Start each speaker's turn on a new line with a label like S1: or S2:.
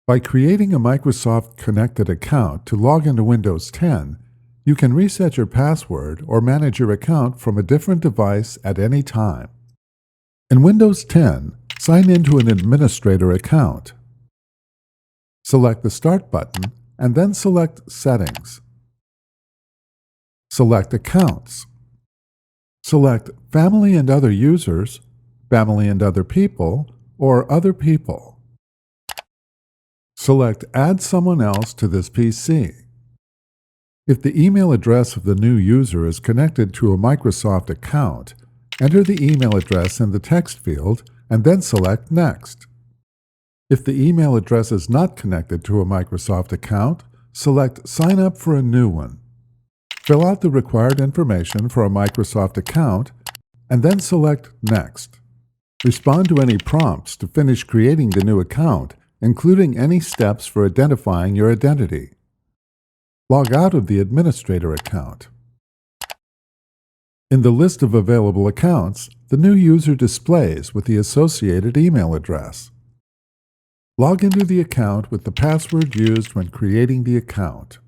S1: By creating a Microsoft Connected account to log into Windows 10, you can reset your password or manage your account from a different device at any time. In Windows 10, sign into an administrator account. Select the Start button and then select Settings. Select Accounts. Select Family and Other Users, Family and Other People, or Other People. Select Add Someone Else to this PC. If the email address of the new user is connected to a Microsoft account, enter the email address in the text field and then select Next. If the email address is not connected to a Microsoft account, select Sign up for a new one. Fill out the required information for a Microsoft account and then select Next. Respond to any prompts to finish creating the new account, including any steps for identifying your identity. Log out of the administrator account. In the list of available accounts, the new user displays with the associated email address. Log into the account with the password used when creating the account.